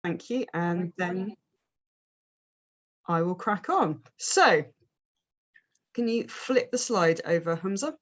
Thank you. And then I will crack on. So can you flip the slide over, Hamza?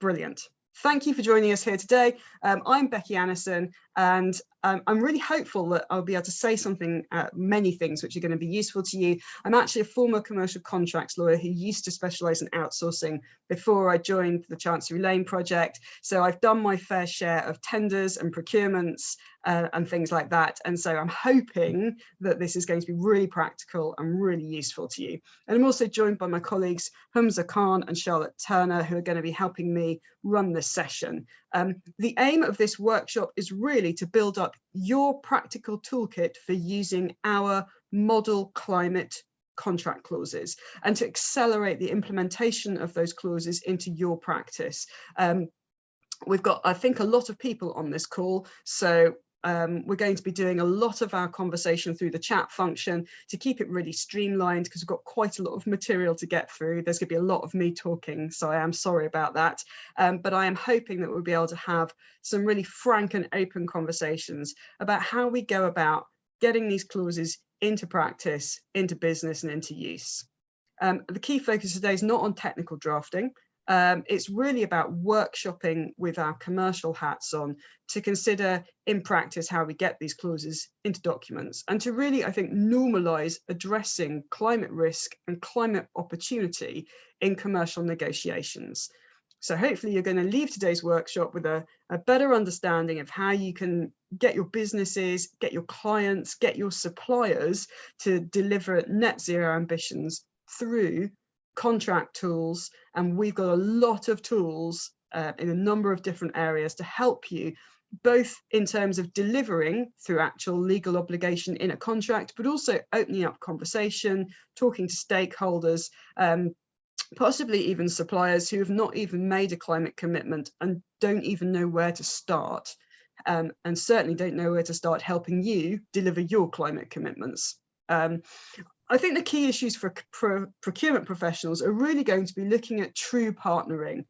Brilliant. Thank you for joining us here today. I'm Becky Annison, and I'm really hopeful that I'll be able to say something, many things which are going to be useful to you. I'm actually a former commercial contracts lawyer who used to specialise in outsourcing before I joined the Chancery Lane Project. So I've done my fair share of tenders and procurements and things like that. And so I'm hoping that this is going to be really practical and really useful to you. And I'm also joined by my colleagues Hamza Khan and Charlotte Turner, who are going to be helping me run this session. The aim of this workshop is really to build up your practical toolkit for using our model climate contract clauses and to accelerate the implementation of those clauses into your practice. We've got, I think, a lot of people on this call, so we're going to be doing a lot of our conversation through the chat function to keep it really streamlined, because we've got quite a lot of material to get through. There's going to be a lot of me talking, so I am sorry about that. But I am hoping that we'll be able to have some really frank and open conversations about how we go about getting these clauses into practice, into business and into use. The key focus today is not on technical drafting. It's really about workshopping with our commercial hats on to consider in practice how we get these clauses into documents, and to really, I think, normalise addressing climate risk and climate opportunity in commercial negotiations. So hopefully you're going to leave today's workshop with a better understanding of how you can get your businesses, get your clients, get your suppliers to deliver net zero ambitions through contract tools. And we've got a lot of tools in a number of different areas to help you, both in terms of delivering through actual legal obligation in a contract, but also opening up conversation, talking to stakeholders, possibly even suppliers who have not even made a climate commitment and don't even know where to start, and certainly don't know where to start helping you deliver your climate commitments. I think the key issues for procurement professionals are really going to be looking at true partnering.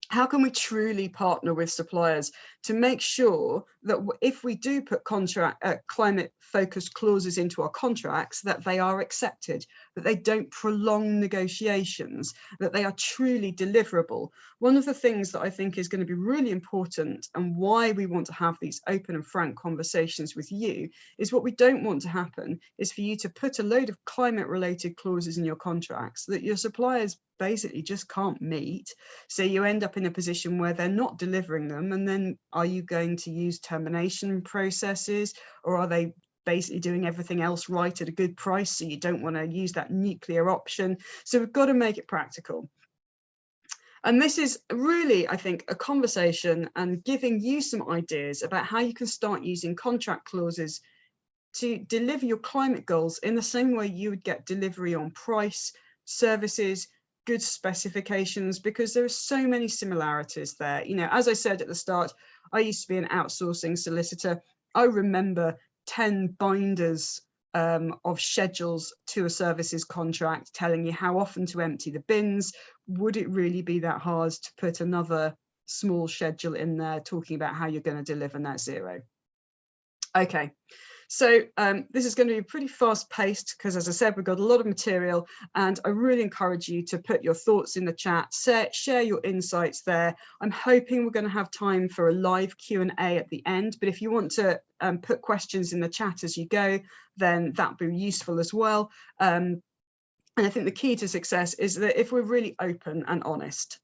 How can we truly partner with suppliers to make sure that if we do put climate-focused clauses into our contracts, that they are accepted, that they don't prolong negotiations, that they are truly deliverable? One of the things that I think is going to be really important, and why we want to have these open and frank conversations with you, is what we don't want to happen is for you to put a load of climate-related clauses in your contracts that your suppliers basically just can't meet. So you end up in a position where they're not delivering them, and then are you going to use termination processes, or are they basically doing everything else right at a good price, so you don't want to use that nuclear option? So we've got to make it practical. And this is really, I think, a conversation and giving you some ideas about how you can start using contract clauses to deliver your climate goals in the same way you would get delivery on price, services, goods specifications, because there are so many similarities there. You know, as I said at the start, I used to be an outsourcing solicitor. I remember 10 binders of schedules to a services contract telling you how often to empty the bins. Would it really be that hard to put another small schedule in there talking about how you're going to deliver net zero? Okay. So this is going to be pretty fast paced because, as I said, we've got a lot of material, and I really encourage you to put your thoughts in the chat, share your insights there. I'm hoping we're going to have time for a live Q&A at the end, but if you want to put questions in the chat as you go, then that'd be useful as well. And I think the key to success is that if we're really open and honest,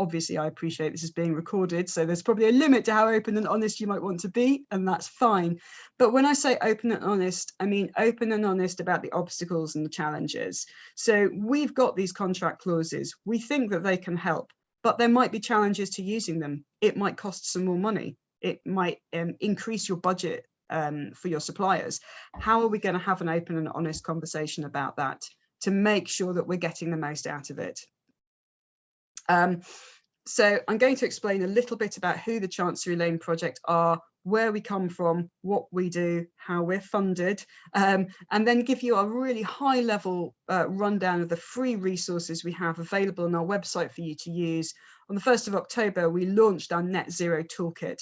obviously I appreciate this is being recorded, so there's probably a limit to how open and honest you might want to be, and that's fine. But when I say open and honest, I mean open and honest about the obstacles and the challenges. So we've got these contract clauses. We think that they can help, but there might be challenges to using them. It might cost some more money. It might increase your budget for your suppliers. How are we going to have an open and honest conversation about that to make sure that we're getting the most out of it? So I'm going to explain a little bit about who the Chancery Lane Project are, where we come from, what we do, how we're funded, and then give you a really high level rundown of the free resources we have available on our website for you to use. On the 1st of October, we launched our Net Zero Toolkit,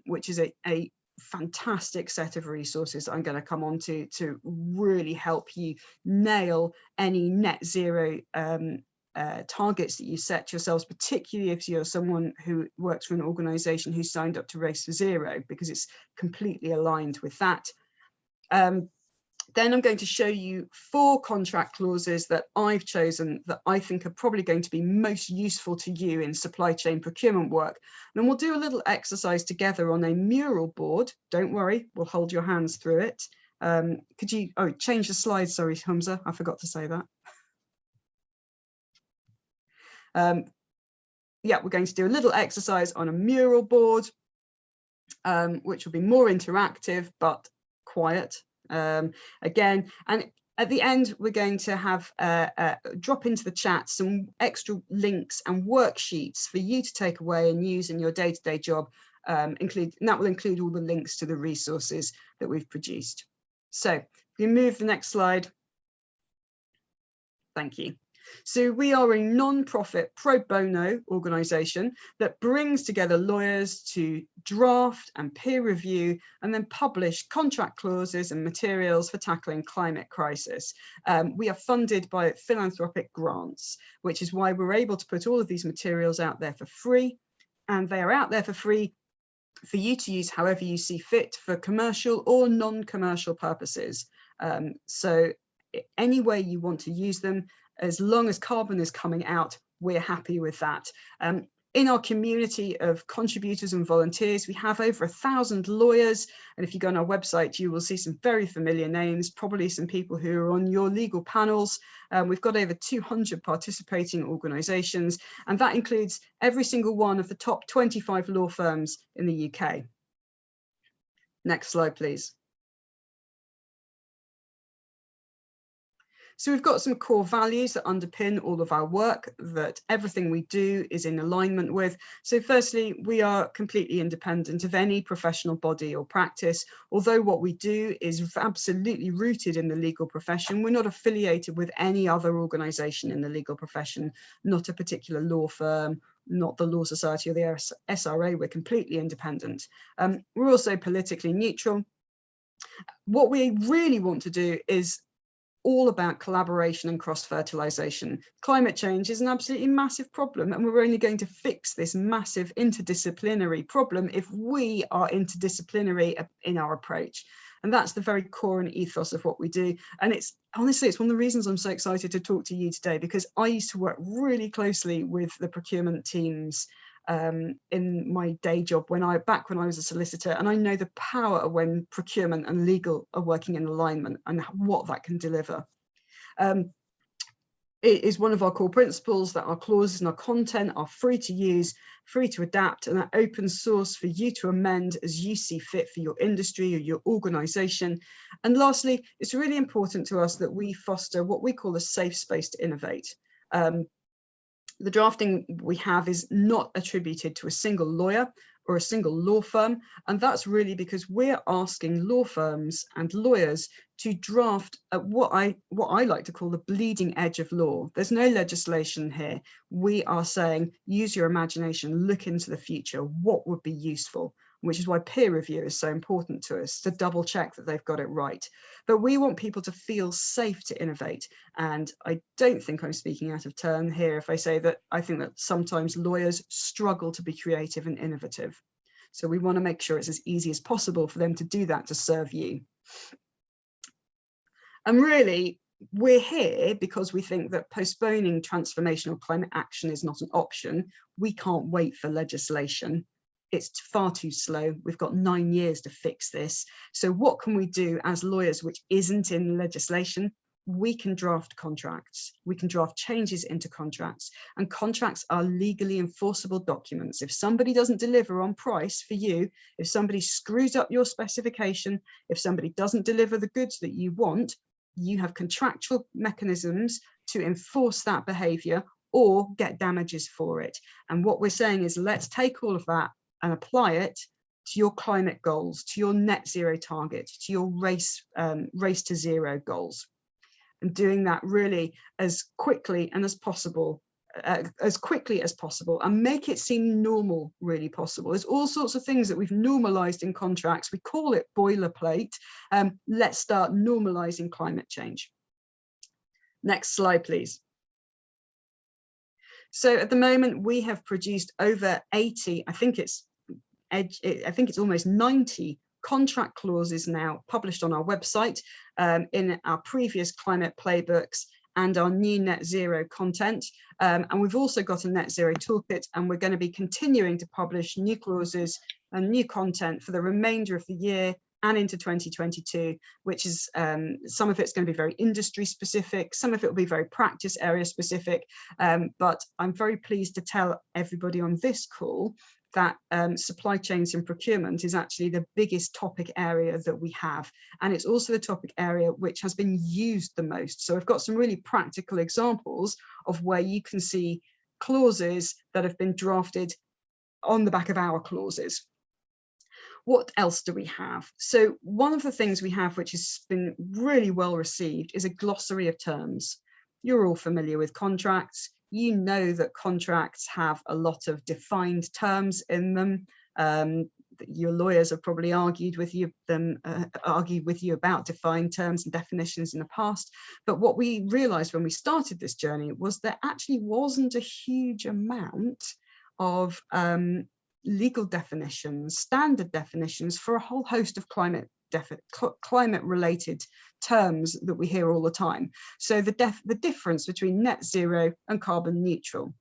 which is a fantastic set of resources I'm going to come on to really help you nail any net zero targets that you set yourselves, particularly if you're someone who works for an organisation who signed up to Race for Zero, because it's completely aligned with that. Then I'm going to show you 4 contract clauses that I've chosen that I think are probably going to be most useful to you in supply chain procurement work. And we'll do a little exercise together on a mural board. Don't worry, we'll hold your hands through it. Could you, change the slide, sorry, Hamza, I forgot to say that. Yeah, we're going to do a little exercise on a mural board, which will be more interactive, but quiet. Again, and at the end, we're going to have drop into the chat some extra links and worksheets for you to take away and use in your day-to-day job. And that will include all the links to the resources that we've produced. So if you move the next slide. Thank you. So we are a non-profit pro bono organisation that brings together lawyers to draft and peer review and then publish contract clauses and materials for tackling climate crisis. We are funded by philanthropic grants, which is why we're able to put all of these materials out there for free, and they are out there for free for you to use however you see fit for commercial or non-commercial purposes. So any way you want to use them, as long as carbon is coming out, we're happy with that. In our community of contributors and volunteers, we have over 1,000 lawyers. And if you go on our website, you will see some very familiar names, probably some people who are on your legal panels. We've got over 200 participating organisations, and that includes every single one of the top 25 law firms in the UK. Next slide, please. So we've got some core values that underpin all of our work, that everything we do is in alignment with. So firstly, we are completely independent of any professional body or practice. Although what we do is absolutely rooted in the legal profession, we're not affiliated with any other organisation in the legal profession, not a particular law firm, not the Law Society or the SRA. We're completely independent. We're also politically neutral. What we really want to do is all about collaboration and cross-fertilization. Climate change is an absolutely massive problem, and we're only going to fix this massive interdisciplinary problem if we are interdisciplinary in our approach. And that's the very core and ethos of what we do. And it's honestly, it's one of the reasons I'm so excited to talk to you today, because I used to work really closely with the procurement teams in my day job back when I was a solicitor, and I know the power of when procurement and legal are working in alignment and what that can deliver. It is one of our core principles that our clauses and our content are free to use, free to adapt, and are open source for you to amend as you see fit for your industry or your organisation. And lastly, it's really important to us that we foster what we call a safe space to innovate. The drafting we have is not attributed to a single lawyer or a single law firm, and that's really because we're asking law firms and lawyers to draft at what I like to call the bleeding edge of law. There's no legislation here. We are saying, use your imagination, look into the future, what would be useful, which is why peer review is so important to us, to double check that they've got it right. But we want people to feel safe to innovate. And I don't think I'm speaking out of turn here if I say that I think that sometimes lawyers struggle to be creative and innovative. So we want to make sure it's as easy as possible for them to do that, to serve you. And really, we're here because we think that postponing transformational climate action is not an option. We can't wait for legislation. It's far too slow. We've got 9 years to fix this. So what can we do as lawyers which isn't in legislation? We can draft contracts. We can draft changes into contracts, and contracts are legally enforceable documents. If somebody doesn't deliver on price for you, if somebody screws up your specification, if somebody doesn't deliver the goods that you want, you have contractual mechanisms to enforce that behavior or get damages for it. And what we're saying is, let's take all of that and apply it to your climate goals, to your net zero target, to your race to zero goals. And doing that really as quickly and as possible as quickly as possible and make it seem normal, really possible. There's all sorts of things that we've normalized in contracts. We call it boilerplate. Let's start normalizing climate change. Next slide, please. So at the moment, we have produced over 80, I think it's almost 90 contract clauses now published on our website, in our previous climate playbooks and our new net zero content. And we've also got a net zero toolkit, and we're going to be continuing to publish new clauses and new content for the remainder of the year and into 2022, which is some of it's going to be very industry specific, some of it will be very practice area specific, but I'm very pleased to tell everybody on this call that supply chains and procurement is actually the biggest topic area that we have, and it's also the topic area which has been used the most. So I've got some really practical examples of where you can see clauses that have been drafted on the back of our clauses. What else do we have? So one of the things we have, which has been really well received, is a glossary of terms. You're all familiar with contracts. You know that contracts have a lot of defined terms in them. Your lawyers have probably argued with you about defined terms and definitions in the past. But what we realized when we started this journey was there actually wasn't a huge amount of legal definitions, standard definitions for a whole host of climate related terms that we hear all the time. So the difference between net zero and carbon neutral.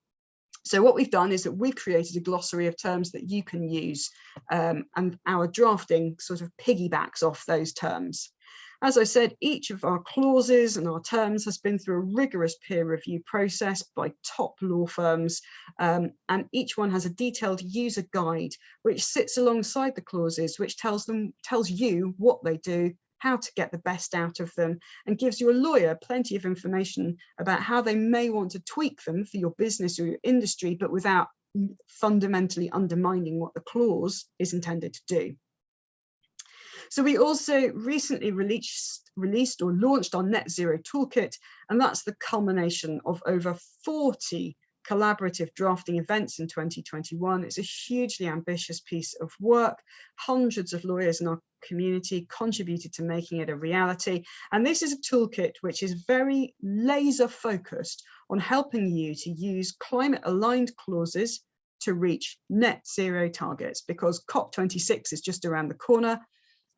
So what we've done is that we've created a glossary of terms that you can use, and our drafting sort of piggybacks off those terms. As I said, each of our clauses and our terms has been through a rigorous peer review process by top law firms, and each one has a detailed user guide which sits alongside the clauses, which tells you what they do, how to get the best out of them, and gives you a lawyer plenty of information about how they may want to tweak them for your business or your industry, but without fundamentally undermining what the clause is intended to do. So we also recently released or launched our Net Zero Toolkit, and that's the culmination of over 40 collaborative drafting events in 2021. It's a hugely ambitious piece of work. Hundreds of lawyers in our community contributed to making it a reality. And this is a toolkit which is very laser focused on helping you to use climate aligned clauses to reach net zero targets, because COP26 is just around the corner.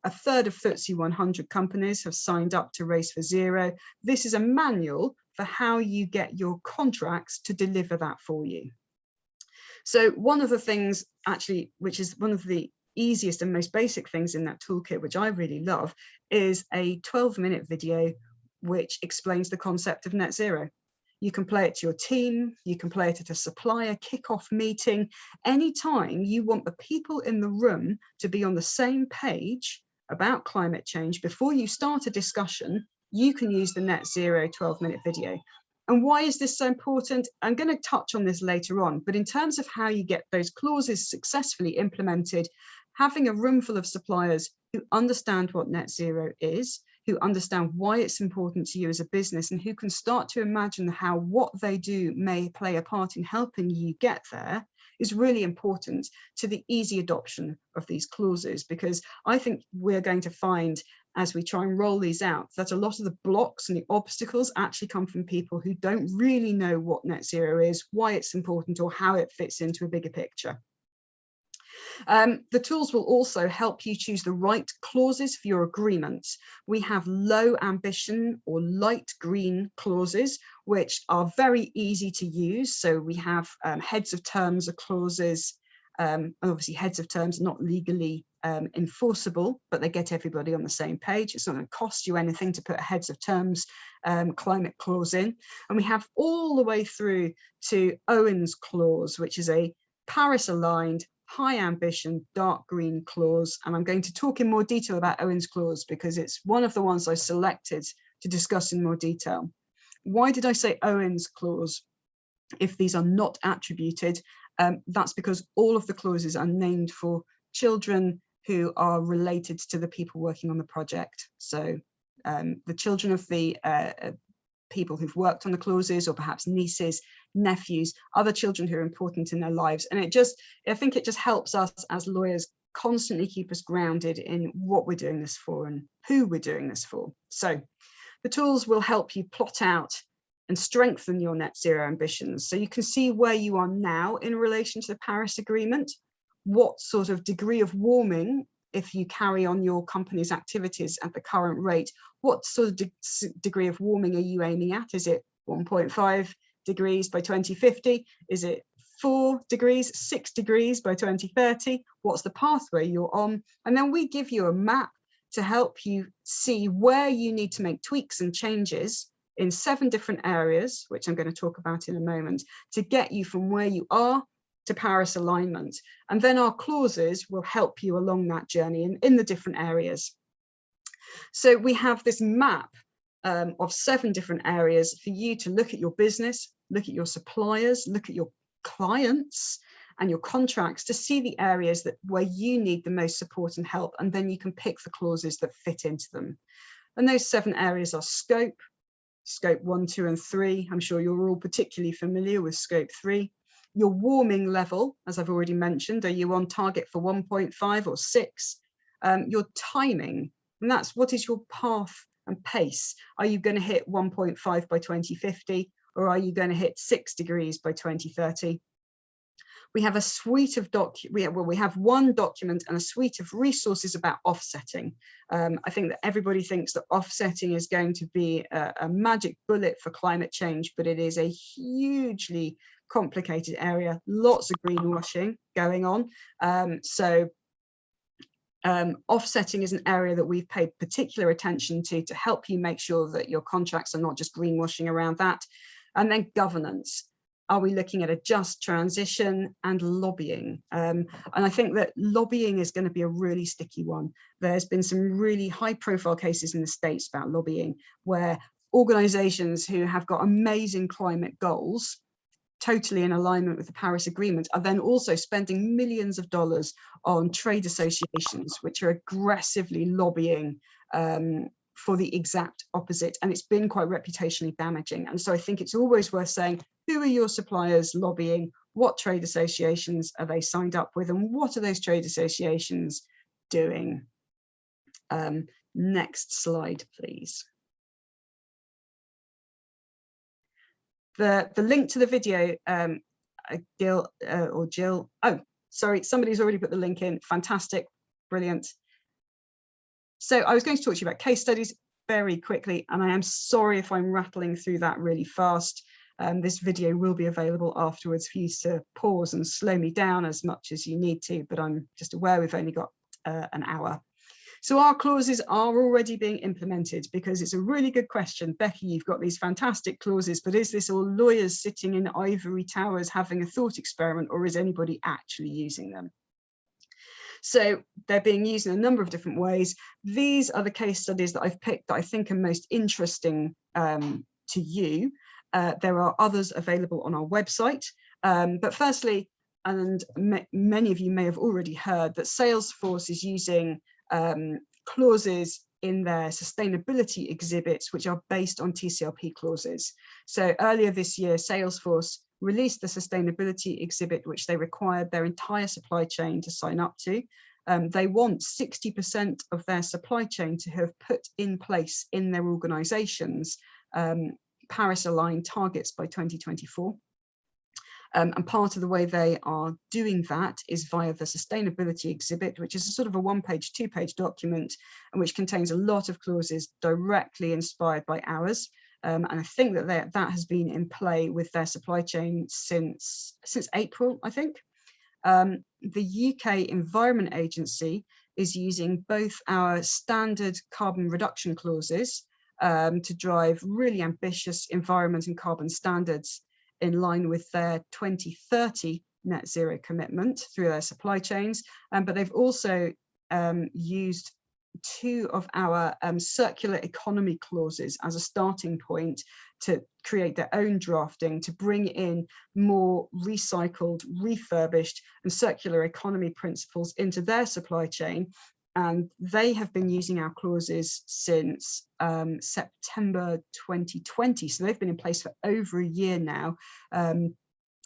A third of FTSE 100 companies have signed up to Race for Zero. This is a manual for how you get your contracts to deliver that for you. So one of the things actually, which is one of the easiest and most basic things in that toolkit, which I really love, is a 12-minute video which explains the concept of net zero. You can play it to your team, you can play it at a supplier kickoff meeting. Anytime you want the people in the room to be on the same page about climate change before you start a discussion, you can use the Net Zero 12-minute video. And why is this so important? I'm going to touch on this later on, but in terms of how you get those clauses successfully implemented, having a room full of suppliers who understand what net zero is, who understand why it's important to you as a business, and who can start to imagine how what they do may play a part in helping you get there, is really important to the easy adoption of these clauses. Because I think we're going to find, as we try and roll these out, that a lot of the blocks and the obstacles actually come from people who don't really know what net zero is, why it's important, or how it fits into a bigger picture. The tools will also help you choose the right clauses for your agreements. We have low ambition or light green clauses, which are very easy to use. So we have heads of terms or clauses, and obviously heads of terms are not legally enforceable, but they get everybody on the same page. It's not going to cost you anything to put a heads of terms climate clause in. And we have all the way through to Owen's clause, which is a Paris aligned, high ambition, dark green clause. And I'm going to talk in more detail about Owen's clause because it's one of the ones I selected to discuss in more detail. Why did I say Owen's clause if these are not attributed? That's because all of the clauses are named for children who are related to the people working on the project. So the children of the people who've worked on the clauses, or perhaps nieces, nephews, other children who are important in their lives. And I think it just helps us as lawyers constantly keep us grounded in what we're doing this for and who we're doing this for. So the tools will help you plot out and strengthen your net zero ambitions. So you can see where you are now in relation to the Paris Agreement, what sort of degree of warming, if you carry on your company's activities at the current rate, what sort of degree of warming are you aiming at? Is it 1.5 degrees by 2050? Is it 4 degrees, 6 degrees by 2030? What's the pathway you're on? And then we give you a map to help you see where you need to make tweaks and changes in 7 different areas, which I'm going to talk about in a moment, to get you from where you are to Paris alignment. And then our clauses will help you along that journey in the different areas. So we have this map of 7 different areas for you to look at your business, look at your suppliers, look at your clients and your contracts to see the areas where you need the most support and help, and then you can pick the clauses that fit into them. And those 7 areas are scope 1, 2, and 3. I'm sure you're all particularly familiar with scope 3. Your warming level, as I've already mentioned, are you on target for 1.5 or 6? Your timing, and that's what is your path and pace. Are you going to hit 1.5 by 2050, or are you going to hit 6 degrees by 2030? We have a suite of we have one document and a suite of resources about offsetting. I think that everybody thinks that offsetting is going to be a magic bullet for climate change, but it is a hugely complicated area, lots of greenwashing going on. Offsetting is an area that we've paid particular attention to help you make sure that your contracts are not just greenwashing around that. And then governance. Are we looking at a just transition and lobbying? And I think that lobbying is going to be a really sticky one. There's been some really high profile cases in the States about lobbying, where organizations who have got amazing climate goals, totally in alignment with the Paris Agreement, are then also spending millions of dollars on trade associations, which are aggressively lobbying for the exact opposite. And it's been quite reputationally damaging. And so I think it's always worth saying, who are your suppliers lobbying? What trade associations are they signed up with? And what are those trade associations doing? Next slide, please. The link to the video, Jill, oh, sorry, somebody's already put the link in. Fantastic, brilliant. So I was going to talk to you about case studies very quickly, and I am sorry if I'm rattling through that really fast. This video will be available afterwards for you to pause and slow me down as much as you need to, but I'm just aware we've only got an hour. So our clauses are already being implemented, because it's a really good question. Becky, you've got these fantastic clauses, but is this all lawyers sitting in ivory towers having a thought experiment, or is anybody actually using them? So they're being used in a number of different ways. These are the case studies that I've picked that I think are most interesting to you. There are others available on our website. But firstly, and many of you may have already heard, that Salesforce is using clauses in their sustainability exhibits, which are based on TCLP clauses. So earlier this year, Salesforce released the sustainability exhibit, which they required their entire supply chain to sign up to. They want 60% of their supply chain to have put in place in their organizations Paris-aligned targets by 2024. And part of the way they are doing that is via the sustainability exhibit, which is a sort of a 1-page, 2-page document, and which contains a lot of clauses directly inspired by ours. And I think that that has been in play with their supply chain since April, I think. The UK Environment Agency is using both our standard carbon reduction clauses to drive really ambitious environment and carbon standards in line with their 2030 net zero commitment through their supply chains. But they've also used 2 of our circular economy clauses as a starting point to create their own drafting, to bring in more recycled, refurbished and circular economy principles into their supply chain. and they have been using our clauses since September 2020. So they've been in place for over a year now.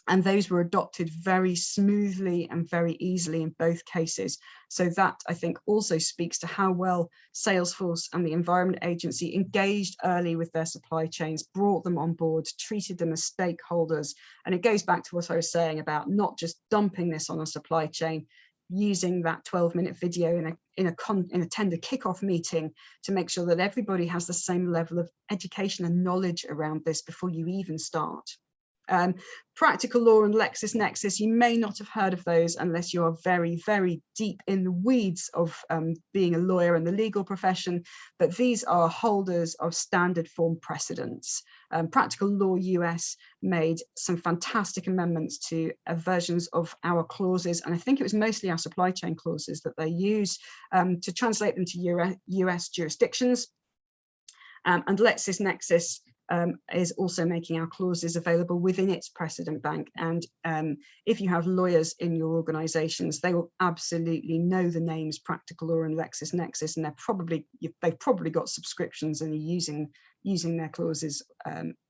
And those were adopted very smoothly and very easily in both cases. So that, I think, also speaks to how well Salesforce and the Environment Agency engaged early with their supply chains, brought them on board, treated them as stakeholders. And it goes back to what I was saying about not just dumping this on a supply chain, using that 12-minute video in a tender kickoff meeting to make sure that everybody has the same level of education and knowledge around this before you even start. Practical law and LexisNexis, you may not have heard of those unless you are very, very deep in the weeds of being a lawyer in the legal profession, but these are holders of standard form precedents. Practical Law US made some fantastic amendments to versions of our clauses, and I think it was mostly our supply chain clauses that they use to translate them to US jurisdictions. And LexisNexis is also making our clauses available within its precedent bank. And if you have lawyers in your organizations, they will absolutely know the names Practical Law and LexisNexis, and they've probably got subscriptions and are using their clauses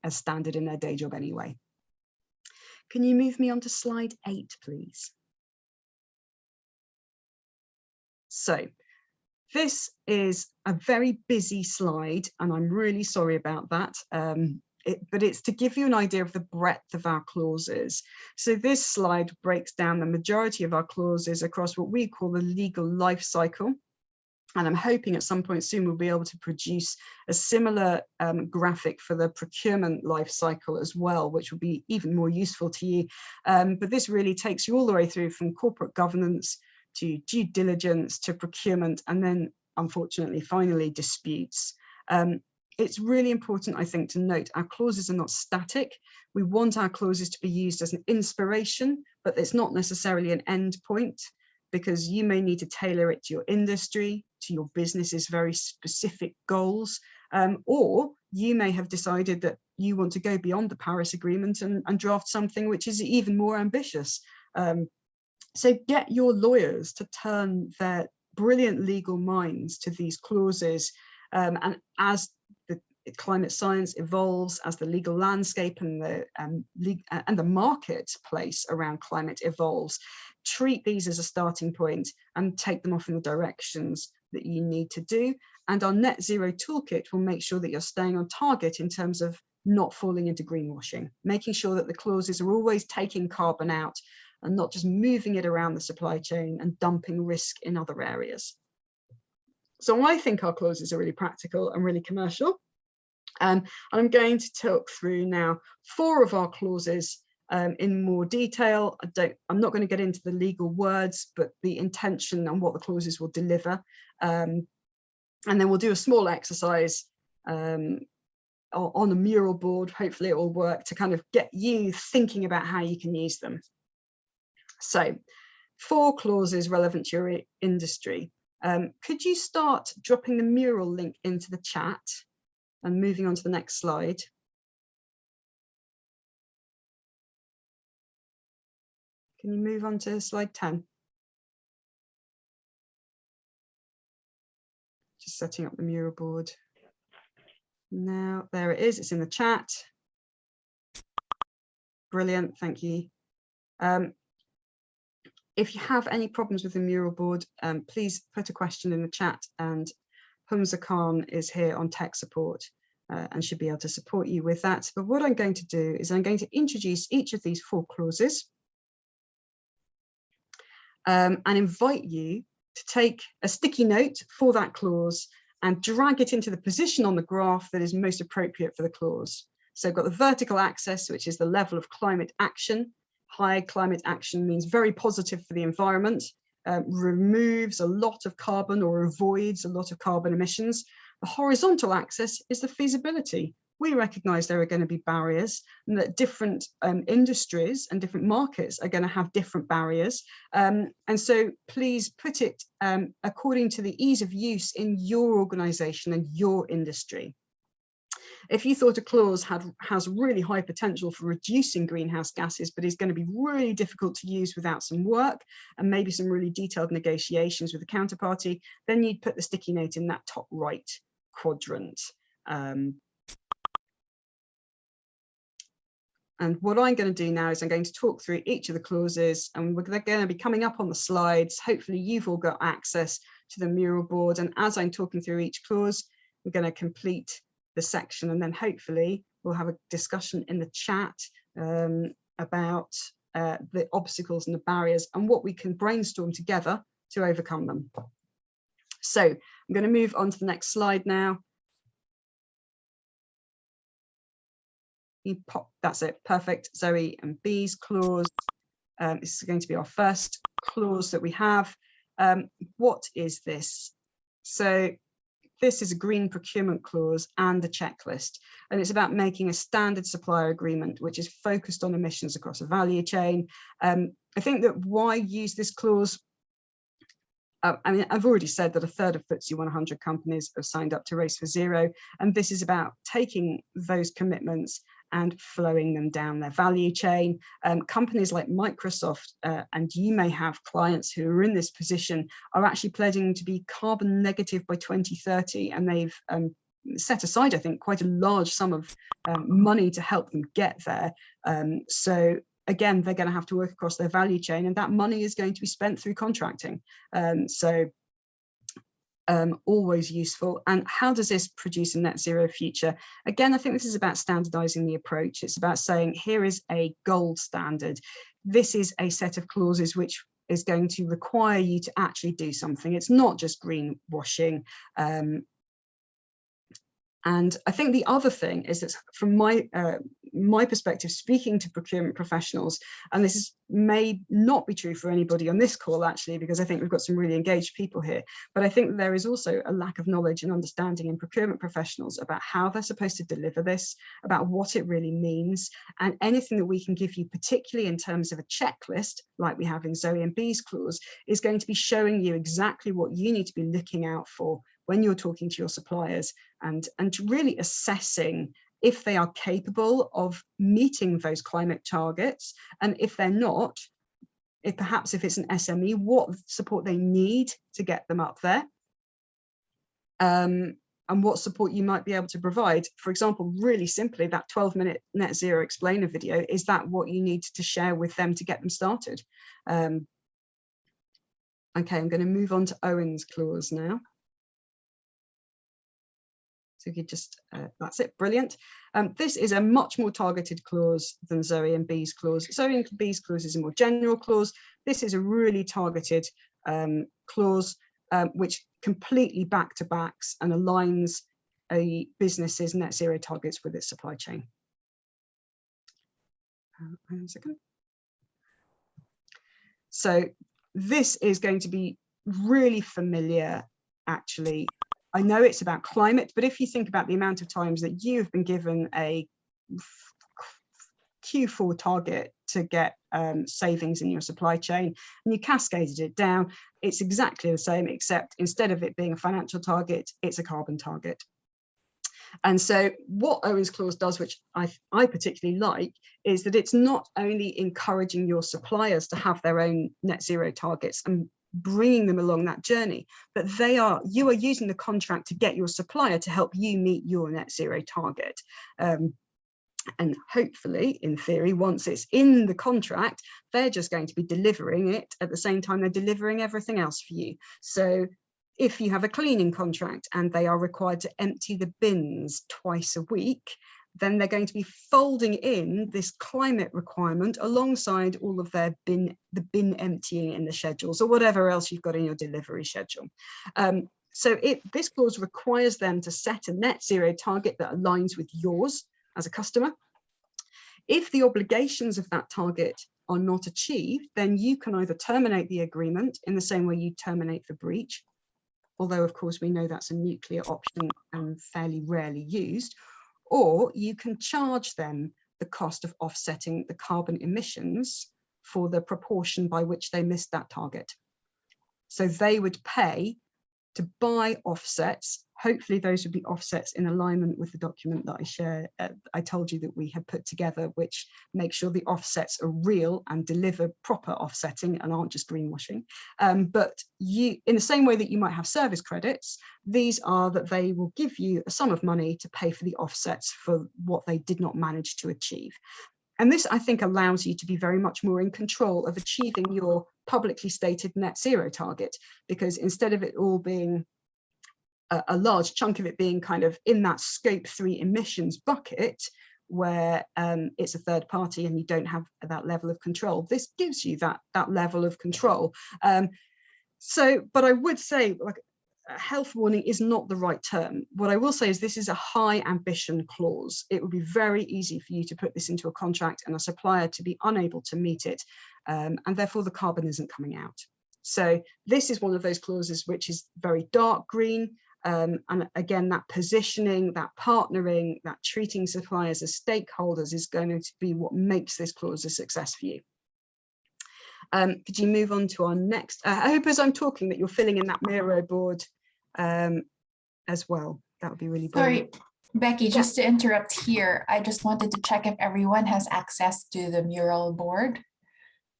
as standard in their day job anyway. Can you move me on to slide 8, please? So this is a very busy slide, and I'm really sorry about that. But it's to give you an idea of the breadth of our clauses. So this slide breaks down the majority of our clauses across what we call the legal life cycle. And I'm hoping at some point soon we'll be able to produce a similar graphic for the procurement life cycle as well, which will be even more useful to you. But this really takes you all the way through from corporate governance to due diligence to procurement, and then unfortunately finally disputes. It's really important, I think, to note our clauses are not static. We want our clauses to be used as an inspiration, but it's not necessarily an end point, because you may need to tailor it to your industry, to your business's very specific goals, or you may have decided that you want to go beyond the Paris Agreement and draft something which is even more ambitious. So get your lawyers to turn their brilliant legal minds to these clauses, and as the climate science evolves, as the legal landscape and the marketplace around climate evolves, treat these as a starting point and take them off in the directions that you need to do. And our Net Zero Toolkit will make sure that you're staying on target in terms of not falling into greenwashing, making sure that the clauses are always taking carbon out and not just moving it around the supply chain and dumping risk in other areas. So I think our clauses are really practical and really commercial. I'm going to talk through now 4 of our clauses in more detail. I'm not going to get into the legal words, but the intention and what the clauses will deliver. And then we'll do a small exercise on a mural board. Hopefully it will work to kind of get you thinking about how you can use them. So 4 clauses relevant to your industry. Could you start dropping the mural link into the chat and moving on to the next slide? Can you move on to slide 10? Just setting up the mural board. Now, there it is, it's in the chat. Brilliant, thank you. If you have any problems with the mural board, please put a question in the chat, and Humza Khan is here on tech support and should be able to support you with that. But what I'm going to do is I'm going to introduce each of these 4 clauses and invite you to take a sticky note for that clause and drag it into the position on the graph that is most appropriate for the clause. So I've got the vertical axis, which is the level of climate action. High climate action means very positive for the environment, removes a lot of carbon or avoids a lot of carbon emissions. The horizontal axis is the feasibility. We recognise there are going to be barriers, and that different industries and different markets are going to have different barriers. And so please put it according to the ease of use in your organisation and your industry. If you thought a clause has really high potential for reducing greenhouse gases, but is going to be really difficult to use without some work and maybe some really detailed negotiations with the counterparty, then you'd put the sticky note in that top right quadrant. And what I'm going to do now is I'm going to talk through each of the clauses, and they're going to be coming up on the slides. Hopefully you've all got access to the Mural board, and as I'm talking through each clause, we're going to complete the section, and then hopefully we'll have a discussion in the chat about the obstacles and the barriers and what we can brainstorm together to overcome them. So I'm going to move on to the next slide now. You pop, that's it, perfect. Zoe and B's clause. This is going to be our first clause that we have. What is this? So this is a green procurement clause and a checklist, and it's about making a standard supplier agreement which is focused on emissions across a value chain. I think that why use this clause? I mean, I've already said that 1/3 of FTSE 100 companies have signed up to Race for Zero, and this is about taking those commitments and flowing them down their value chain. Companies like Microsoft, and you may have clients who are in this position, are actually pledging to be carbon negative by 2030, and they've set aside, I think, quite a large sum of money to help them get there. So again, they're going to have to work across their value chain, and that money is going to be spent through contracting. Always useful. And how does this produce a net zero future? Again, I think this is about standardizing the approach. It's about saying, here is a gold standard. This is a set of clauses which is going to require you to actually do something. It's not just greenwashing. And I think the other thing is that from my perspective, speaking to procurement professionals, and this may not be true for anybody on this call actually, because I think we've got some really engaged people here, but I think there is also a lack of knowledge and understanding in procurement professionals about how they're supposed to deliver this, about what it really means, and anything that we can give you, particularly in terms of a checklist, like we have in Zoe and B's clause, is going to be showing you exactly what you need to be looking out for when you're talking to your suppliers, and really assessing if they are capable of meeting those climate targets, and if they're not, perhaps if it's an SME, what support they need to get them up there, and what support you might be able to provide. For example, really simply, that 12-minute net zero explainer video, is that what you need to share with them to get them started? Okay, I'm going to move on to Owen's clause now. So you could just, that's it, brilliant. This is a much more targeted clause than Zoe and B's clause. Zoe and B's clause is a more general clause. This is a really targeted clause, which completely back-to-backs and aligns a business's net zero targets with its supply chain. Hang on a second. So this is going to be really familiar, actually. I know it's about climate, but if you think about the amount of times that you have been given a Q4 target to get savings in your supply chain, and you cascaded it down, it's exactly the same, except instead of it being a financial target, it's a carbon target. And so what Owen's clause does, which I particularly like, is that it's not only encouraging your suppliers to have their own net zero targets and bringing them along that journey, but you are using the contract to get your supplier to help you meet your net zero target. And hopefully, in theory, once it's in the contract, they're just going to be delivering it at the same time they're delivering everything else for you. So if you have a cleaning contract and they are required to empty the bins twice a week, then they're going to be folding in this climate requirement alongside all of their bin emptying in the schedules or whatever else you've got in your delivery schedule. So this clause requires them to set a net zero target that aligns with yours as a customer. If the obligations of that target are not achieved, then you can either terminate the agreement in the same way you terminate the breach, although of course we know that's a nuclear option and fairly rarely used, or you can charge them the cost of offsetting the carbon emissions for the proportion by which they missed that target. So they would pay to buy offsets hopefully those would be offsets in alignment with the document that I told you that we have put together, which makes sure the offsets are real and deliver proper offsetting and aren't just greenwashing. But in the same way that you might have service credits, these are that they will give you a sum of money to pay for the offsets for what they did not manage to achieve. And this, I think, allows you to be very much more in control of achieving your publicly stated net zero target, because instead of it all being a large chunk of it being kind of in that scope 3 emissions bucket, where it's a third party and you don't have that level of control, this gives you that level of control. But I would say, like, a health warning is not the right term. What I will say is this is a high ambition clause. It would be very easy for you to put this into a contract and a supplier to be unable to meet it, and therefore the carbon isn't coming out. So this is one of those clauses which is very dark green, and again, that positioning, that partnering, that treating suppliers as stakeholders is going to be what makes this clause a success for you. Could you move on to our next? I hope as I'm talking that you're filling in that Mural Board as well. That would be really brilliant. Sorry, Becky, just to interrupt here, I just wanted to check if everyone has access to the Mural Board.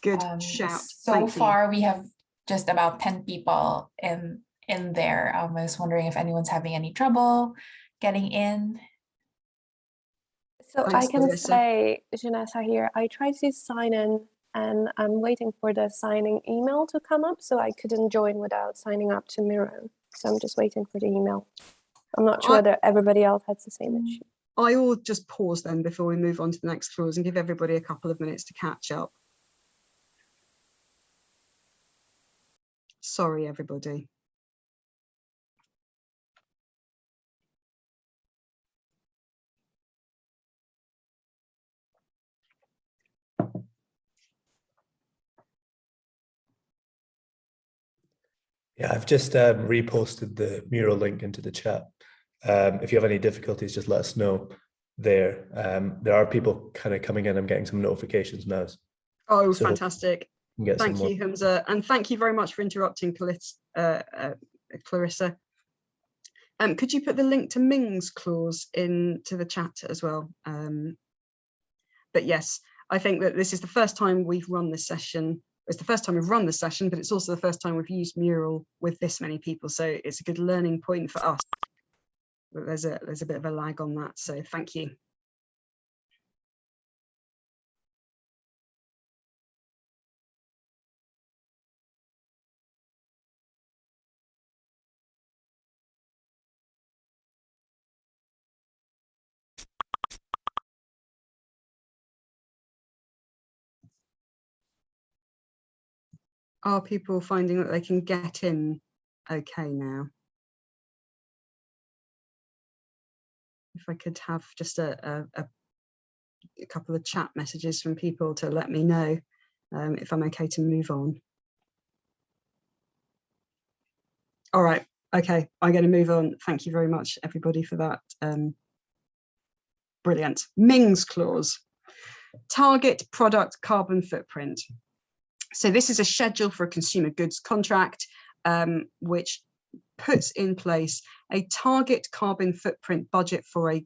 Good shout. So far, we have just about 10 people in there. I was wondering if anyone's having any trouble getting in. So thanks, I can Melissa. Say, Janessa here, I tried to sign in and I'm waiting for the signing email to come up, so I couldn't join without signing up to Mural. So I'm just waiting for the email. I'm not sure whether everybody else has the same issue. I will just pause then before we move on to the next clause and give everybody a couple of minutes to catch up. Sorry, everybody. Yeah, I've just reposted the Mural link into the chat. If you have any difficulties, just let us know there. There are people kind of coming in. I'm getting some notifications now. Oh, so fantastic. Thank you, Hamza. And thank you very much for interrupting, Clarissa. Could you put the link to Ming's clause into the chat as well? But yes, I think that this is the first time we've run this session. It's the first time we've run this session, but it's also the first time we've used Mural with this many people. So it's a good learning point for us. But there's a bit of a lag on that. So thank you. Are people finding that they can get in okay now? If I could have just a couple of chat messages from people to let me know if I'm okay to move on. All right, okay, I'm going to move on. Thank you very much, everybody, for that. Brilliant. Ming's clause, target product carbon footprint. So this is a schedule for a consumer goods contract, which puts in place a target carbon footprint budget for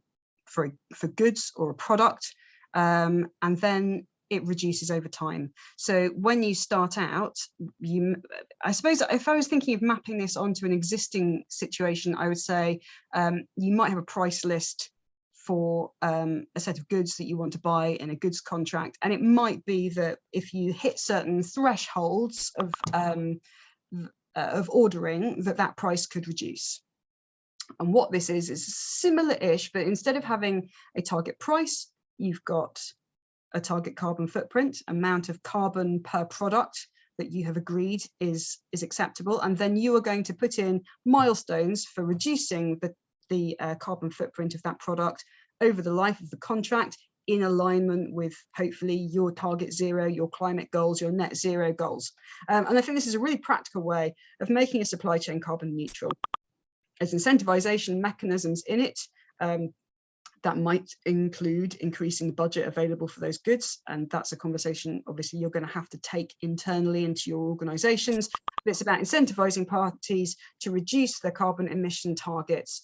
goods or a product, and then it reduces over time. So when you start out, I suppose if I was thinking of mapping this onto an existing situation, I would say you might have a price list for a set of goods that you want to buy in a goods contract, and it might be that if you hit certain thresholds of ordering, that price could reduce. And what this is similar-ish, but instead of having a target price, you've got a target carbon footprint, amount of carbon per product that you have agreed is acceptable, and then you are going to put in milestones for reducing the carbon footprint of that product over the life of the contract, in alignment with hopefully your target zero, your climate goals, your net zero goals. And I think this is a really practical way of making a supply chain carbon neutral. There's incentivization mechanisms in it, That might include increasing the budget available for those goods. And that's a conversation, obviously, you're going to have to take internally into your organizations. But it's about incentivizing parties to reduce their carbon emission targets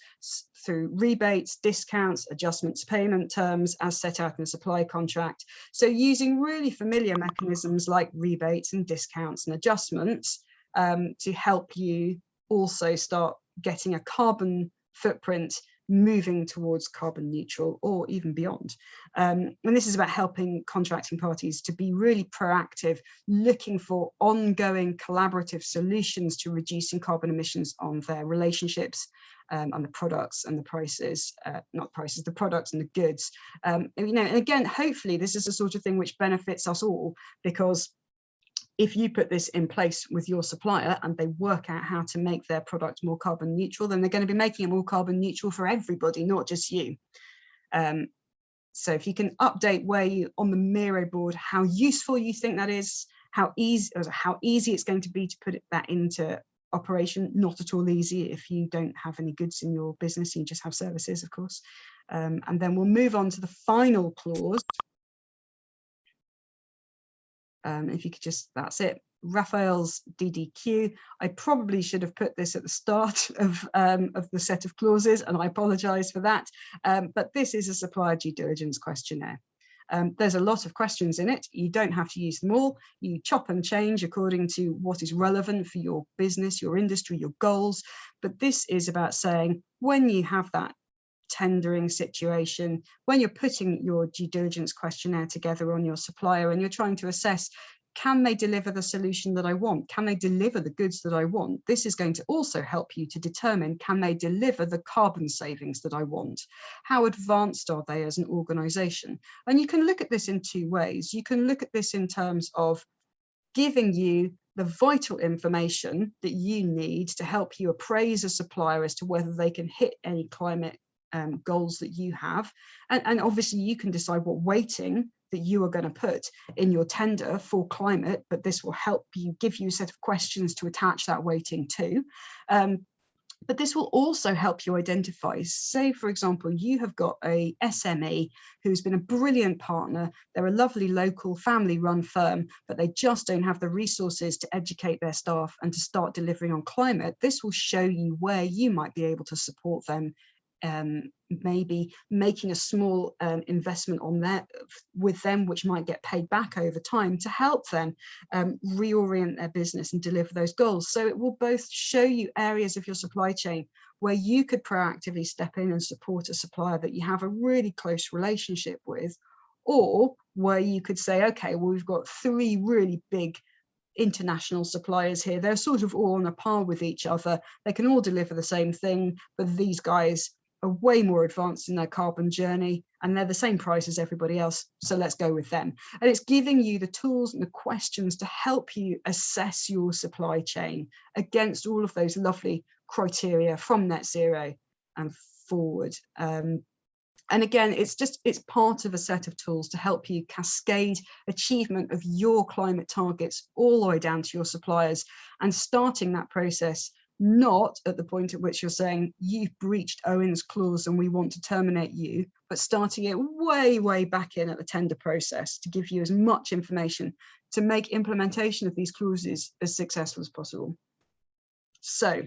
through rebates, discounts, adjustments, payment terms as set out in the supply contract. So using really familiar mechanisms like rebates and discounts and adjustments to help you also start getting a carbon footprint moving towards carbon neutral or even beyond. And this is about helping contracting parties to be really proactive, looking for ongoing collaborative solutions to reducing carbon emissions on their relationships and the products and the prices, not prices, the products and the goods. And again, hopefully this is the sort of thing which benefits us all, because if you put this in place with your supplier and they work out how to make their product more carbon neutral, then they're going to be making it more carbon neutral for everybody, not just you. So if you can update where you on the Miro board, how useful you think that is, how easy it's going to be to put that into operation. Not at all easy if you don't have any goods in your business, you just have services, of course. And then we'll move on to the final clause. If you could just, that's it, Raphael's DDQ. I probably should have put this at the start of the set of clauses, and I apologise for that. But this is a supplier due diligence questionnaire. There's a lot of questions in it. You don't have to use them all. You chop and change according to what is relevant for your business, your industry, your goals. But this is about saying, when you have that tendering situation, when you're putting your due diligence questionnaire together on your supplier and you're trying to assess, can they deliver the solution that I want? Can they deliver the goods that I want? This is going to also help you to determine, can they deliver the carbon savings that I want? How advanced are they as an organization? And you can look at this in two ways. You can look at this in terms of giving you the vital information that you need to help you appraise a supplier as to whether they can hit any climate goals that you have, and obviously you can decide what weighting that you are going to put in your tender for climate, but this will help you, give you a set of questions to attach that weighting to. But this will also help you identify, say for example, you have got a SME who's been a brilliant partner, they're a lovely local family run firm, but they just don't have the resources to educate their staff and to start delivering on climate. This will show you where you might be able to support them, maybe making a small investment on that with them, which might get paid back over time to help them reorient their business and deliver those goals. So it will both show you areas of your supply chain where you could proactively step in and support a supplier that you have a really close relationship with, or where you could say, okay, well, we've got three really big international suppliers here. They're sort of all on a par with each other. They can all deliver the same thing, but these guys are way more advanced in their carbon journey and they're the same price as everybody else, so let's go with them. And it's giving you the tools and the questions to help you assess your supply chain against all of those lovely criteria from net zero and forward. And again, it's part of a set of tools to help you cascade achievement of your climate targets all the way down to your suppliers, and starting that process not at the point at which you're saying you've breached Owen's clause and we want to terminate you, but starting it way, way back in at the tender process to give you as much information to make implementation of these clauses as successful as possible. So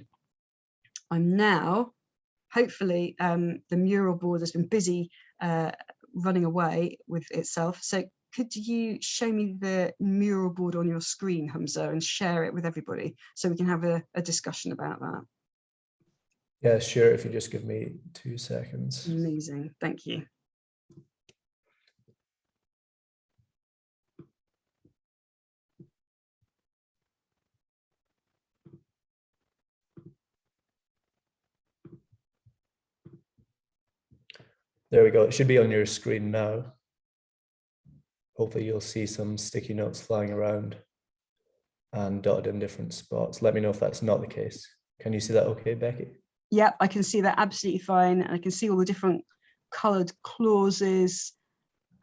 I'm now, hopefully the Mural board has been busy running away with itself. So could you show me the Mural board on your screen, Hamza, and share it with everybody so we can have a discussion about that? Yeah, sure. If you just give me 2 seconds. Amazing. Thank you. There we go. It should be on your screen now. Hopefully you'll see some sticky notes flying around and dotted in different spots. Let me know if that's not the case. Can you see that okay, Becky? Yeah, I can see that absolutely fine. And I can see all the different coloured clauses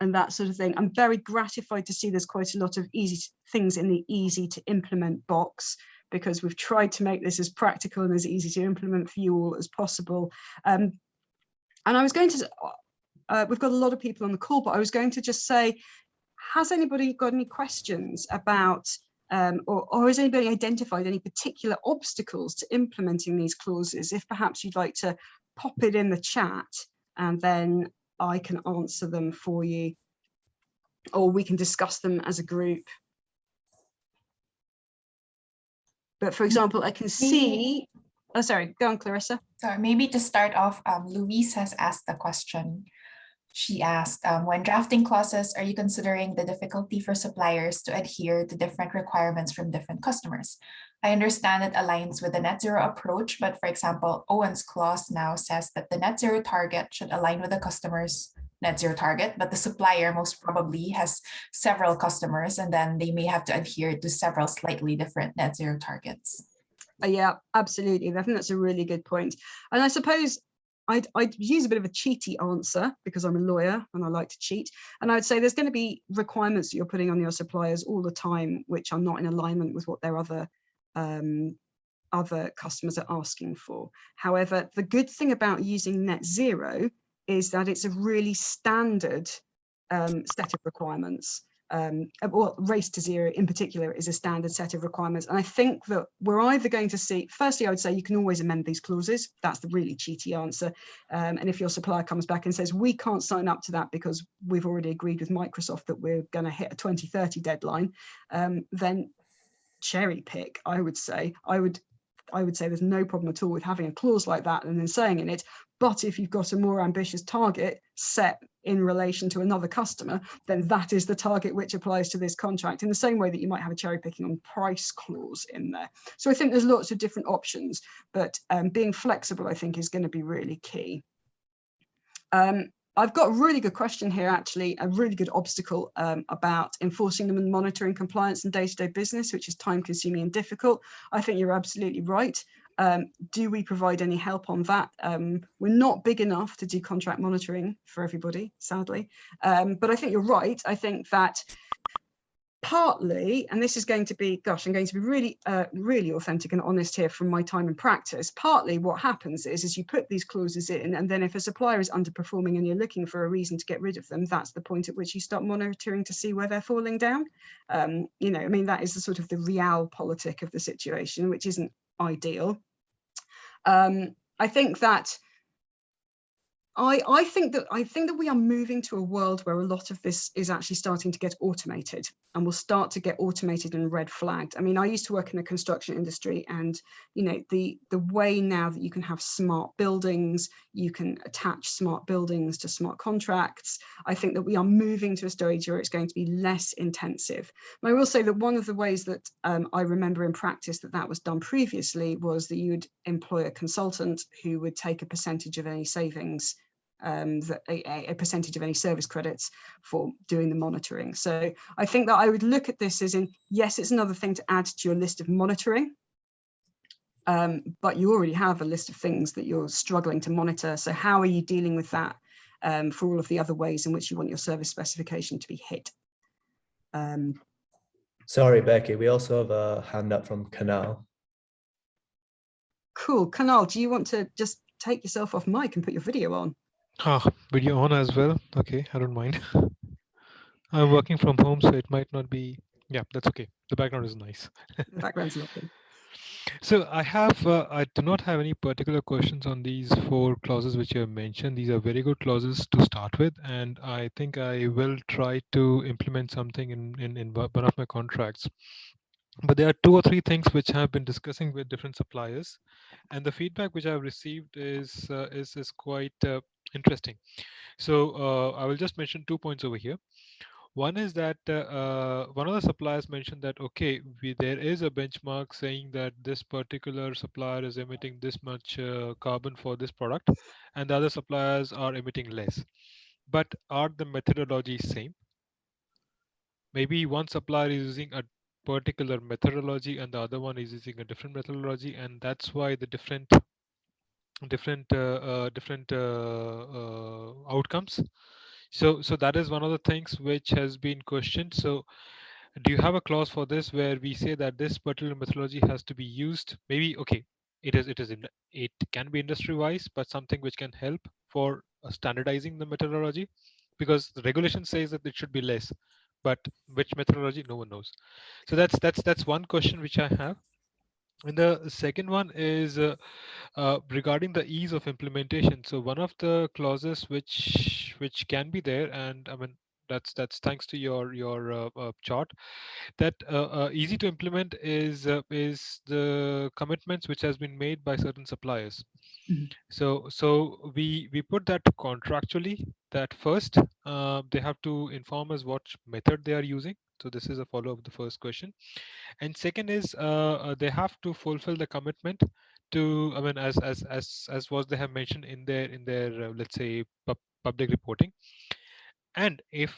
and that sort of thing. I'm very gratified to see there's quite a lot of easy things in the easy to implement box, because we've tried to make this as practical and as easy to implement for you all as possible. And I was going to we've got a lot of people on the call, but I was going to just say, has anybody got any questions about, or has anybody identified any particular obstacles to implementing these clauses? If perhaps you'd like to pop it in the chat, and then I can answer them for you, or we can discuss them as a group. But for example, I can see, oh, sorry, go on, Clarissa. Sorry, maybe to start off, Louise has asked a question. She asked, when drafting clauses, are you considering the difficulty for suppliers to adhere to different requirements from different customers? I understand it aligns with the net zero approach, but for example, Owen's clause now says that the net zero target should align with the customer's net zero target, but the supplier most probably has several customers, and then they may have to adhere to several slightly different net zero targets. Yeah, absolutely. I think that's a really good point. And I suppose I'd use a bit of a cheaty answer because I'm a lawyer and I like to cheat. And I'd say there's going to be requirements that you're putting on your suppliers all the time, which are not in alignment with what their other customers are asking for. However, the good thing about using net zero is that it's a really standard set of requirements. Well, race to zero in particular is a standard set of requirements. And I think that we're either going to see, firstly, I would say you can always amend these clauses. That's the really cheaty answer. And if your supplier comes back and says, we can't sign up to that because we've already agreed with Microsoft that we're going to hit a 2030 deadline, then cherry pick, I would say. I would say there's no problem at all with having a clause like that and then saying in it, but if you've got a more ambitious target set in relation to another customer, then that is the target which applies to this contract, in the same way that you might have a cherry picking on price clause in there. So I think there's lots of different options, but being flexible, I think, is going to be really key. I've got a really good question here, actually, a really good obstacle about enforcing them and monitoring compliance in day-to-day business, which is time-consuming and difficult. I think you're absolutely right. Do we provide any help on that? We're not big enough to do contract monitoring for everybody, sadly. But I think you're right. I think that partly, and this is going to be, gosh, I'm going to be really, really authentic and honest here from my time in practice. Partly what happens is you put these clauses in, and then if a supplier is underperforming and you're looking for a reason to get rid of them, that's the point at which you start monitoring to see where they're falling down. You know, I mean, that is the sort of the realpolitik of the situation, which isn't ideal. I think that I think that we are moving to a world where a lot of this is actually starting to get automated, and will start to get automated and red flagged. I mean, I used to work in the construction industry, and you know, the way now that you can have smart buildings, you can attach smart buildings to smart contracts. I think that we are moving to a stage where it's going to be less intensive. And I will say that one of the ways that I remember in practice that was done previously was that you would employ a consultant who would take a percentage of any savings, a percentage of any service credits for doing the monitoring. So I think that I would look at this as in, yes, it's another thing to add to your list of monitoring, but you already have a list of things that you're struggling to monitor. So how are you dealing with that for all of the other ways in which you want your service specification to be hit? Sorry, Becky, we also have a hand up from Canal. Cool. Canal, do you want to just take yourself off mic and put your video on? Video on as well. Okay, I don't mind. I'm working from home, so it might not be. Yeah, that's okay. The background is nice. The background's lovely. So I do not have any particular questions on these 4 clauses which you have mentioned. These are very good clauses to start with, and I think I will try to implement something in one of my contracts. But there are 2 or 3 things which I have been discussing with different suppliers, and the feedback which I've received is quite interesting. So I will just mention 2 points over here. One is that one of the suppliers mentioned that, okay, there is a benchmark saying that this particular supplier is emitting this much carbon for this product, and the other suppliers are emitting less. But are the methodologies same? Maybe one supplier is using a particular methodology and the other one is using a different methodology, and that's why the different outcomes. So that is one of the things which has been questioned. So do you have a clause for this where we say that this particular methodology has to be used? Maybe, okay, it can be industry wise, but something which can help for standardizing the methodology, because the regulation says that it should be less, but which methodology, no one knows. So that's one question which I have. And the second one is regarding the ease of implementation. So one of the clauses which can be there, and I mean that's thanks to your chart, that easy to implement is the commitments which has been made by certain suppliers. So we put that contractually, that first they have to inform us what method they are using. So this is a follow-up of the first question. And second is they have to fulfill the commitment to, I mean, as was they have mentioned in their let's say public reporting. And if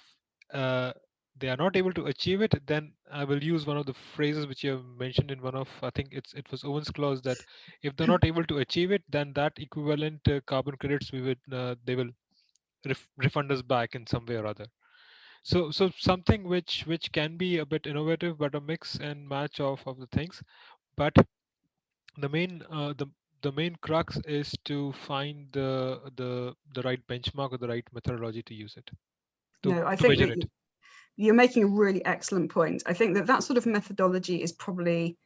they are not able to achieve it, then I will use one of the phrases which you have mentioned in one of, I think it was Owen's clause, that if they're not able to achieve it, then that equivalent carbon credits they will refund us back in some way or other. So something which can be a bit innovative, but a mix and match of the things. But the main the main crux is to find the right benchmark or the right methodology to use it, No, I to think measure that it. you're making a really excellent point. I think that sort of methodology is probably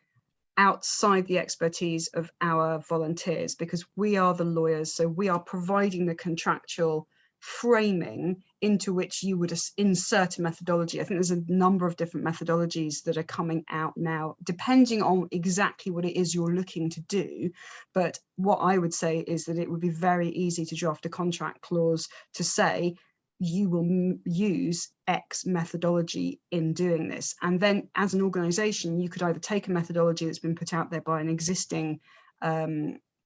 outside the expertise of our volunteers, because we are the lawyers, so we are providing the contractual framing into which you would insert a methodology. I think there's a number of different methodologies that are coming out now, depending on exactly what it is you're looking to do. But what I would say is that it would be very easy to draft a contract clause to say, you will use X methodology in doing this. And then as an organization, you could either take a methodology that's been put out there by an existing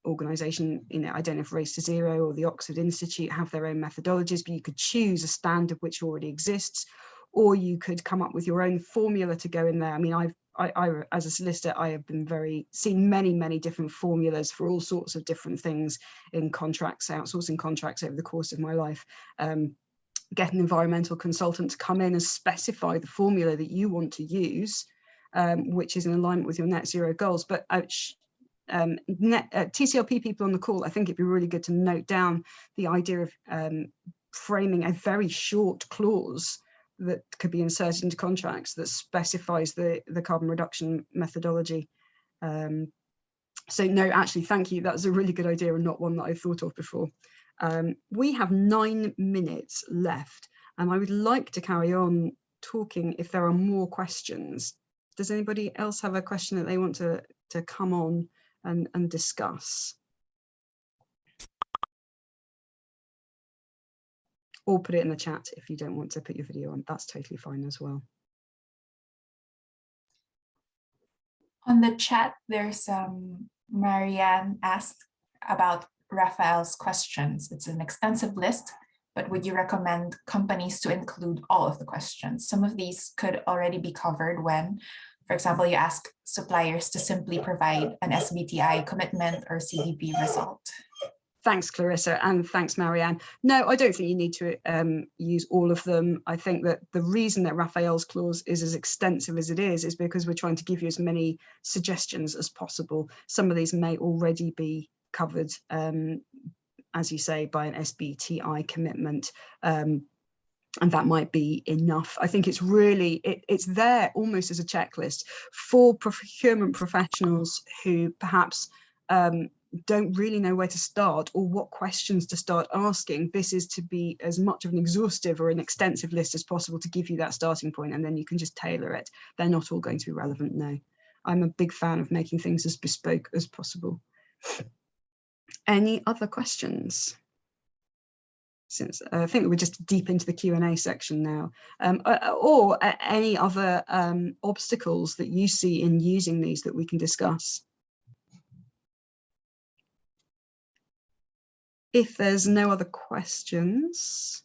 organization, you know, I don't know if Race to Zero or the Oxford Institute have their own methodologies, but you could choose a standard which already exists, or you could come up with your own formula to go in there. I mean, I as a solicitor, I have been seen many different formulas for all sorts of different things in contracts, outsourcing contracts over the course of my life. Get an environmental consultant to come in and specify the formula that you want to use, which is in alignment with your net zero goals. But TCLP people on the call, I think it'd be really good to note down the idea of framing a very short clause that could be inserted into contracts that specifies the carbon reduction methodology. So no, actually, thank you. That's a really good idea and not one that I thought of before. We have 9 minutes left, and I would like to carry on talking if there are more questions. Does anybody else have a question that they want to come on and discuss? Or put it in the chat if you don't want to put your video on. That's totally fine as well. On the chat, there's Marianne asked about Raphael's questions. It's an extensive list, but would you recommend companies to include all of the questions? Some of these could already be covered when, for example, you ask suppliers to simply provide an SBTi commitment or CDP result. Thanks, Clarissa, and thanks, Marianne. No, I don't think you need to use all of them. I think that the reason that Raphael's clause is as extensive as it is because we're trying to give you as many suggestions as possible. Some of these may already be covered, as you say, by an SBTi commitment. And that might be enough. I think it's really, it's there almost as a checklist for procurement professionals who perhaps don't really know where to start or what questions to start asking. This is to be as much of an exhaustive or an extensive list as possible to give you that starting point, and then you can just tailor it. They're not all going to be relevant, no. I'm a big fan of making things as bespoke as possible. Any other questions? Since I think we're just deep into the Q&A section now, or any other obstacles that you see in using these that we can discuss. If there's no other questions,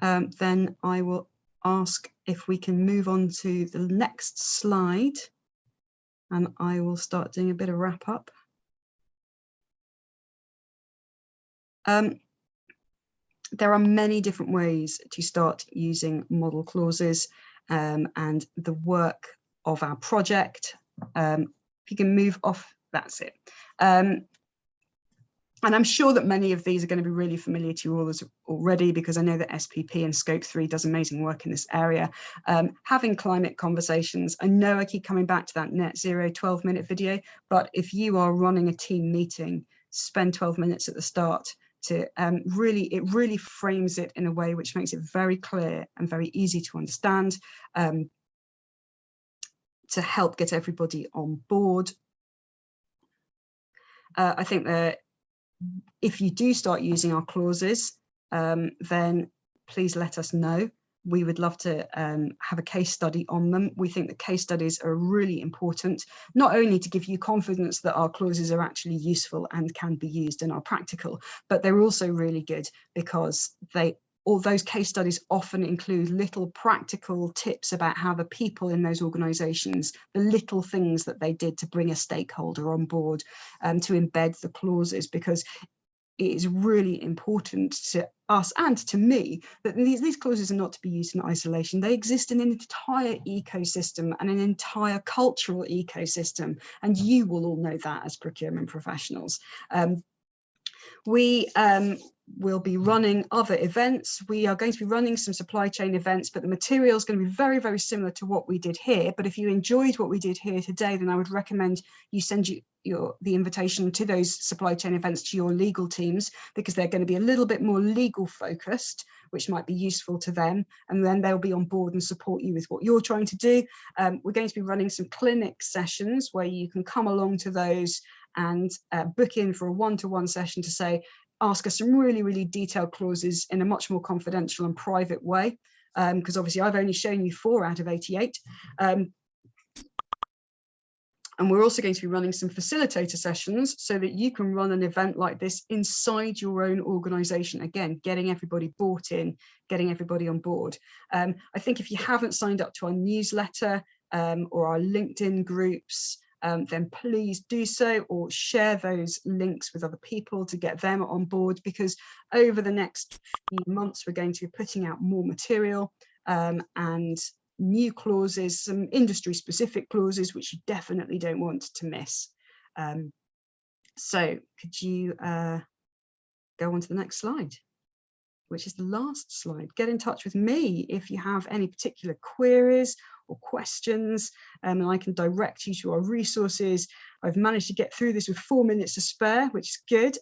then I will ask if we can move on to the next slide, and I will start doing a bit of wrap up. There are many different ways to start using model clauses, and the work of our project. If you can move off, that's it. And I'm sure that many of these are going to be really familiar to you all already, because I know that SPP and Scope 3 does amazing work in this area. Having climate conversations, I know I keep coming back to that net zero 12-minute video, but if you are running a team meeting, spend 12 minutes at the start to it really frames it in a way which makes it very clear and very easy to understand, to help get everybody on board. I think that if you do start using our clauses, then please let us know. We would love to have a case study on them. We think that case studies are really important, not only to give you confidence that our clauses are actually useful and can be used and are practical, but they're also really good because all those case studies often include little practical tips about how the people in those organisations, the little things that they did to bring a stakeholder on board, to embed the clauses, because it is really important to us and to me that these clauses are not to be used in isolation. They exist in an entire ecosystem and an entire cultural ecosystem, and you will all know that as procurement professionals. We will be running other events. We are going to be running some supply chain events, but the material is going to be very, very similar to what we did here. But if you enjoyed what we did here today, then I would recommend you send the invitation to those supply chain events to your legal teams, because they're going to be a little bit more legal focused, which might be useful to them. And then they'll be on board and support you with what you're trying to do. We're going to be running some clinic sessions where you can come along to those and book in for a one-to-one session to say, ask us some really, really detailed clauses in a much more confidential and private way, because obviously I've only shown you 4 out of 88. And we're also going to be running some facilitator sessions so that you can run an event like this inside your own organisation. Again, getting everybody bought in, getting everybody on board. I think if you haven't signed up to our newsletter or our LinkedIn groups, then please do so, or share those links with other people to get them on board, because over the next few months we're going to be putting out more material and new clauses, some industry specific clauses which you definitely don't want to miss. So could you go on to the next slide, which is the last slide. Get in touch with me if you have any particular queries or questions, and I can direct you to our resources. I've managed to get through this with 4 minutes to spare, which is good.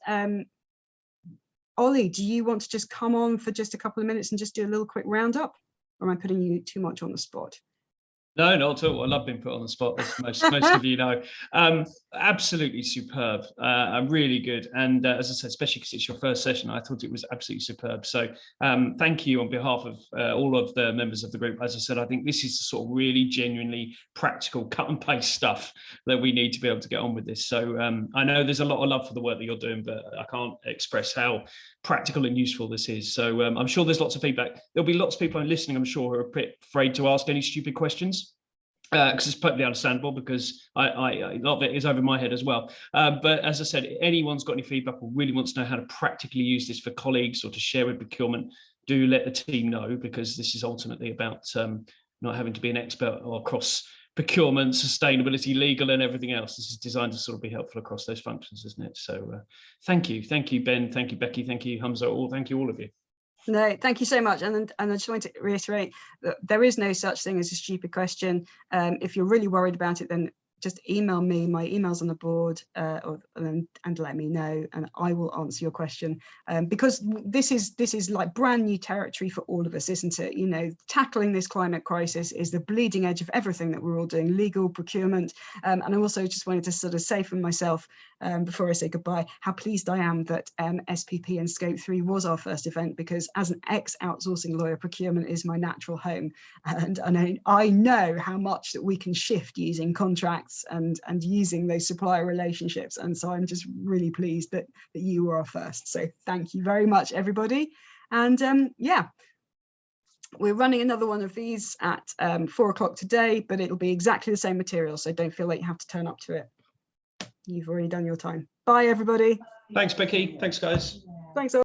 Ollie, do you want to just come on for just a couple of minutes and just do a little quick roundup? Or am I putting you too much on the spot? No, not at all. I love being put on the spot, as most of you know. Absolutely superb, really good. And as I said, especially because it's your first session, I thought it was absolutely superb. So thank you on behalf of all of the members of the group. As I said, I think this is the sort of really genuinely practical cut and paste stuff that we need to be able to get on with this. So I know there's a lot of love for the work that you're doing, but I can't express how practical and useful this is. So I'm sure there's lots of feedback. There'll be lots of people listening, I'm sure, who are a bit afraid to ask any stupid questions. Because it's perfectly understandable, because a lot of it is over my head as well. But as I said, anyone's got any feedback or really wants to know how to practically use this for colleagues or to share with procurement, do let the team know, because this is ultimately about not having to be an expert across procurement, sustainability, legal, and everything else. This is designed to sort of be helpful across those functions, isn't it? So thank you, Ben, thank you, Becky, thank you, Hamza, thank you all of you. No, thank you so much. And I just want to reiterate that there is no such thing as a stupid question. If you're really worried about it, then just email me. My email's on the board, and let me know, and I will answer your question. Because this is like brand new territory for all of us, isn't it? You know, tackling this climate crisis is the bleeding edge of everything that we're all doing, legal, procurement. And I also just wanted to sort of say for myself, before I say goodbye, how pleased I am that SPP and Scope 3 was our first event, because as an ex-outsourcing lawyer, procurement is my natural home, and I know how much that we can shift using contracts and using those supplier relationships. And so I'm just really pleased that you were our first. So thank you very much, everybody. And yeah, we're running another one of these at 4 o'clock today, but it'll be exactly the same material, so don't feel like you have to turn up to it. You've already done your time. Bye, everybody. Thanks, Becky. Thanks, guys. Thanks.